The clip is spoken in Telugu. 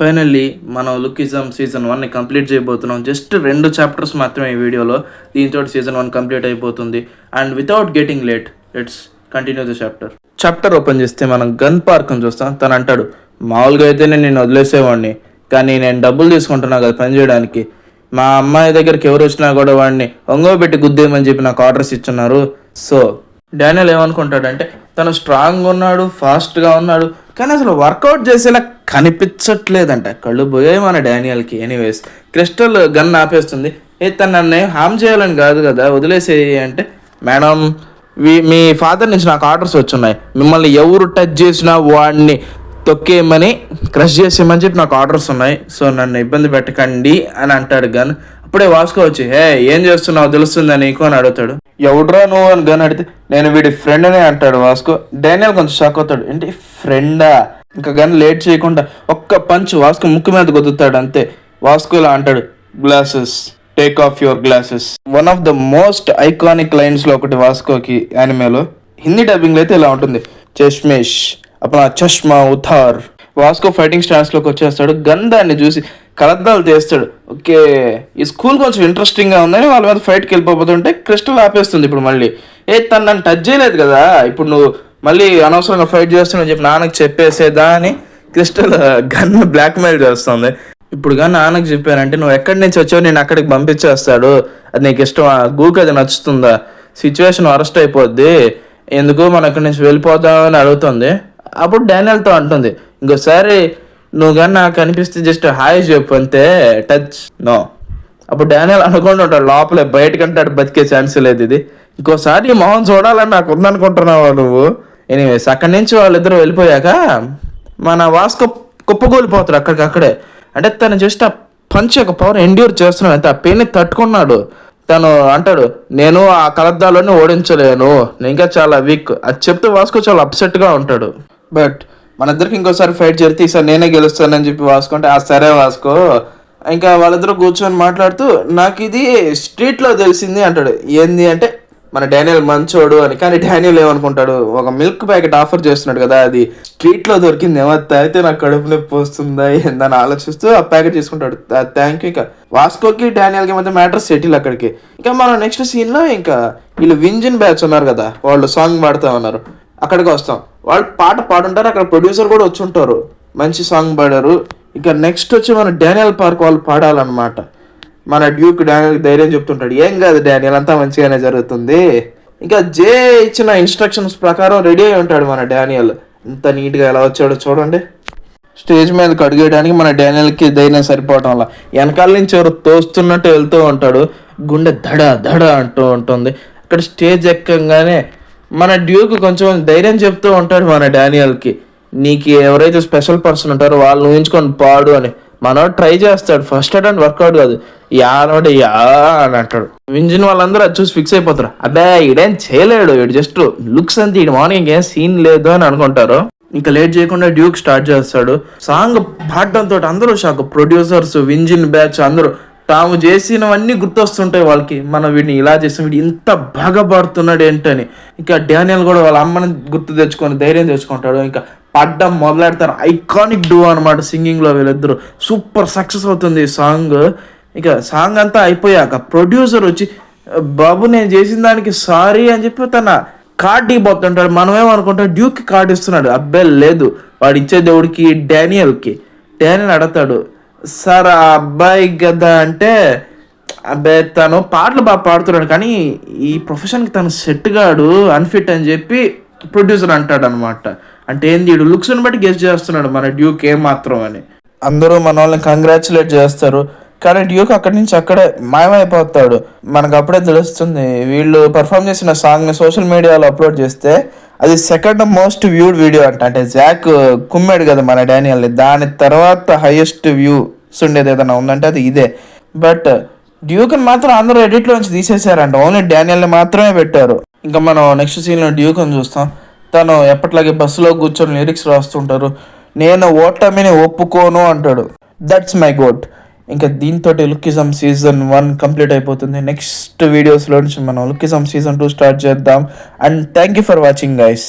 ఫైనల్లీ మనం లుకిజం సీజన్ 1ని కంప్లీట్ చేయబోతున్నాం. జస్ట్ 2 చాప్టర్స్ మాత్రమే ఈ వీడియోలో. దీంతో సీజన్ 1 కంప్లీట్ అయిపోతుంది. And without getting late let's continue the chapter. Chapter open చేస్తే మనం గన్ పార్క్ అని చూస్తాం. తను అంటాడు, మామూలుగా అయితే నేను వదిలేసేవాడిని, కానీ నేను డబ్బులు తీసుకుంటున్నా కదా పని చేయడానికి. మా అమ్మాయి దగ్గరికి ఎవరు వచ్చినా కూడా వాడిని ఒంగోబెట్టి గుద్దేయమని చెప్పి నాకు ఆర్డర్స్ ఇచ్చున్నారు. సో డానియల్ ఏమనుకుంటాడంటే తను స్ట్రాంగ్గా ఉన్నాడు, ఫాస్ట్గా ఉన్నాడు, కానీ అసలు వర్కౌట్ చేసేలా కనిపించట్లేదంట. కళ్ళు పోయాయి మన డానియల్కి. ఎనీవేస్ క్రిస్టల్ గన్ ఆపేస్తుంది. తను నన్ను హామ్ చేయాలని కాదు కదా, వదిలేసేయి అంటే, మేడం మీ ఫాదర్ నుంచి నాకు ఆర్డర్స్ వచ్చున్నాయి, మిమ్మల్ని ఎవరు టచ్ చేసినా వాడిని తొక్కేయమని, క్రష్ చేసేయమని చెప్పి నాకు ఆర్డర్స్ ఉన్నాయి. సో నన్ను ఇబ్బంది పెట్టకండి అని అంటాడు గన్. అప్పుడే వాస్కో వచ్చి, ఏం చేస్తున్నావు తెలుస్తుందా నీకు అని అడుగుతాడు. ఎవడ్రా నువ్వు అని గన్ అడిగితే, నేను వీడి ఫ్రెండ్నే అంటాడు వాస్కో. డానియల్ కొంచెం షాక్ అవుతాడు, ఏంటి ఫ్రెండా? ఇంకా గన్ లేట్ చేయకుండా ఒక్క పంచ్ వాస్కో ముక్కు మీద గుద్దుతాడు. అంతే. వాస్కో ఇలా అంటాడు, glasses, take off your glasses. One of the most iconic లైన్స్లో ఒకటి వాస్కోకి యానిమేలో. హిందీ డబ్బింగ్లో అయితే ఇలా ఉంటుంది, చష్మేష్ అప్పుడు చష్మా ఉతార్. వాస్కో ఫైటింగ్ స్టాన్స్లోకి వచ్చేస్తాడు. గన్ దాన్ని చూసి కలద్దాలు తీస్తాడు. ఓకే, ఈ స్కూల్ కొంచెం ఇంట్రెస్టింగ్గా ఉందని వాళ్ళ మీద ఫైట్కి వెళ్ళిపోతుంటే క్రిస్టల్ ఆపేస్తుంది. ఇప్పుడు మళ్ళీ తను నన్ను టచ్ చేయలేదు కదా, ఇప్పుడు నువ్వు మళ్ళీ అనవసరంగా ఫైట్ చేస్తున్నావు చెప్పి నాన్నకు చెప్పేసేదా అని క్రిస్టల్ గన్ బ్లాక్మెయిల్ చేస్తుంది. ఇప్పుడు కానీ నాన్నకు చెప్పానంటే నువ్వు ఎక్కడి నుంచి వచ్చావు, నేను అక్కడికి పంపించేస్తాడు, అది నీకు ఇష్టమా, గూకి అది నచ్చుతుందా, సిచ్యువేషన్ అరెస్ట్ అయిపోద్ది, ఎందుకు మనం ఇక్కడి నుంచి వెళ్ళిపోదామని అడుగుతుంది. అప్పుడు డానియల్తో అంటుంది, ఇంకోసారి నువ్వు కానీ నాకు అనిపిస్తే జస్ట్ హాయ్ చెప్పు అంతే, టచ్ నో. అప్పుడు డానియల్ అనుకుంటూ ఉంటాడు లోపలే, బయటకంటే అటు బతికే ఛాన్స్ లేదు. ఇది ఇంకోసారి ఈ మొహం చూడాలని నాకు ఉందనుకుంటున్నావా నువ్వు? ఎనీవేస్ అక్కడి నుంచి వాళ్ళిద్దరూ వెళ్ళిపోయాక మన వాస్కో కుప్పగూలిపోతాడు అక్కడికక్కడే. అంటే తను జస్ట్ ఆ పంచ్ యొక్క పవర్ ఎండ్యూర్ చేస్తున్నాడు, అంతే. ఆ పెయిన్ని తట్టుకున్నాడు. తను అంటాడు, నేను ఆ కలద్దాలోనే ఓడించలేను, నేను ఇంకా చాలా వీక్. అది చెప్తే వాస్కో చాలా అప్సెట్గా ఉంటాడు. బట్ మన ఇద్దరికి ఇంకోసారి ఫైట్ జరిగితే ఈసారి నేనే గెలుస్తానని చెప్పి వాస్కో అంటే, సరే వాస్కో. ఇంకా వాళ్ళిద్దరూ కూర్చొని మాట్లాడుతూ, నాకు ఇది స్ట్రీట్లో తెలిసింది అంటాడు. ఏంది అంటే, మన డానియల్ మంచోడు అని. కానీ డానియల్ ఏమనుకుంటాడు, ఒక మిల్క్ ప్యాకెట్ ఆఫర్ చేస్తున్నాడు కదా, అది స్ట్రీట్లో దొరికింది, ఏమత్తా అయితే నాకు కడుపు నొప్పి వస్తుందా ఏందని ఆలోచిస్తూ ఆ ప్యాకెట్ తీసుకుంటాడు. Thank you. ఇంకా వాస్కోకి డానియల్కి మధ్య మ్యాటర్ సెటిల్ అక్కడికి. ఇంకా మనం నెక్స్ట్ సీన్లో ఇంకా వీళ్ళు వింజిన్ బ్యాచ్ ఉన్నారు కదా, వాళ్ళు సాంగ్ పాడుతూ ఉన్నారు. అక్కడికి వస్తాం. వాళ్ళు పాట పాడుంటారు, అక్కడ ప్రొడ్యూసర్ కూడా వచ్చి ఉంటారు, మంచి సాంగ్ పాడారు. ఇక నెక్స్ట్ వచ్చి మన డానియల్ పార్క్ వాళ్ళు పాడాలన్నమాట. మన డ్యూక్ డానియల్కి ధైర్యం చెప్తుంటాడు, ఏం కాదు డానియల్, అంతా మంచిగానే జరుగుతుంది. ఇంకా జే ఇచ్చిన ఇన్స్ట్రక్షన్స్ ప్రకారం రెడీ అయి ఉంటాడు మన డానియల్. ఎంత నీట్గా ఎలా వచ్చాడో చూడండి. స్టేజ్ మీదకి అడిగేయడానికి మన డానియల్కి ధైర్యం సరిపోవటం వల్ల వెనకాల నుంచి ఎవరు తోస్తున్నట్టు వెళ్తూ ఉంటాడు. గుండె దడ దడ అంటూ ఉంటుంది. అక్కడ స్టేజ్ ఎక్కగానే మన డ్యూక్ కొంచెం ధైర్యం చెప్తూ ఉంటాడు మన డానియల్కి, నీకు ఎవరైతే స్పెషల్ పర్సన్ ఉంటారో వాళ్ళు ఊహించుకొని పాడు అని. మనోడు ట్రై చేస్తాడు, ఫస్ట్ అటెంప్ట్ వర్కౌట్ కాదు, యా అని అంటాడు. వింజిన్ వాళ్ళందరూ అది చూసి ఫిక్స్ అయిపోతారు, అబ్బాయి ఈడేం చేయలేడు, ఇటు జస్ట్ లుక్స్ అంతే, ఇటు మార్నింగ్ ఏం సీన్ లేదు అని అనుకుంటారు. ఇంకా లేట్ చేయకుండా డ్యూక్ స్టార్ట్ చేస్తాడు. సాంగ్ పాడడంతో అందరూ షాక్, ప్రొడ్యూసర్స్, వింజిన్ బ్యాచ్ అందరూ. తాము చేసినవన్నీ గుర్తొస్తుంటాయి వాళ్ళకి, మనం వీడిని ఇలా చేస్తాం, వీడు ఇంత బాగా పాడుతున్నాడు ఏంటని. ఇంకా డానియల్ కూడా వాళ్ళ అమ్మని గుర్తు తెచ్చుకొని ధైర్యం తెచ్చుకుంటాడు. ఇంకా పడ్డం మొదలెడతారు. ఐకానిక్ డూ అనమాట సింగింగ్లో వీళ్ళిద్దరు. సూపర్ సక్సెస్ అవుతుంది ఈ సాంగ్. ఇక సాంగ్ అంతా అయిపోయాక ప్రొడ్యూసర్ వచ్చి, బాబు నేను చేసిన దానికి సారీ అని చెప్పి తన కార్డు ఇవ్వబోతుంటాడు. మనమేమనుకుంటాం డ్యూక్కి కార్డు ఇస్తున్నాడు. అబ్బాయి లేదు, వాడు ఇచ్చే దేవుడికి డానియల్కి. డానియల్ అడతాడు, సార్ ఆ అబ్బాయి కదా అంటే, అబ్బాయి తను పాటలు బాగా పాడుతున్నాడు కానీ ఈ ప్రొఫెషన్కి తను సెట్ గాడు, అన్ఫిట్ అని చెప్పి ప్రొడ్యూసర్ అంటాడు అనమాట. అంటే ఏంది, వీడు లుక్స్ని బట్టి గెస్ట్ చేస్తున్నాడు మన డ్యూక్ ఏమాత్రం అని. అందరూ మన వాళ్ళని కంగ్రాచులేట్ చేస్తారు. కానీ డ్యూక్ అక్కడి నుంచి అక్కడే మాయమైపోతాడు. మనకు అప్పుడే తెలుస్తుంది, వీళ్ళు పర్ఫామ్ చేసిన సాంగ్ని సోషల్ మీడియాలో అప్లోడ్ చేస్తే అది సెకండ్ మోస్ట్ వ్యూడ్ వీడియో అంట. అంటే జాక్ కుమ్మాడు కదా మన డానియల్ని, దాని తర్వాత హైయెస్ట్ వ్యూస్ ఉండేది ఏదైనా ఉందంటే అది ఇదే. బట్ డ్యూక్ని మాత్రం అందరూ ఎడిట్లో నుంచి తీసేశారంట, ఓన్లీ డానియల్ని మాత్రమే పెట్టారు. ఇంకా మనం నెక్స్ట్ సీన్లో డ్యూక్ని చూస్తాం. తను ఎప్పట్లాగే బస్సులో కూర్చొని లిరిక్స్ రాస్తుంటారు. నేను ఓటమిని ఒప్పుకోను అంటాడు, దట్స్ మై గోట్. ఇంకా దీంతో లుకిజం సీజన్ 1 కంప్లీట్ అయిపోతుంది. నెక్స్ట్ వీడియోస్లో నుంచి మనం లుకిజం సీజన్ 2 స్టార్ట్ చేద్దాం. And thank you for watching guys.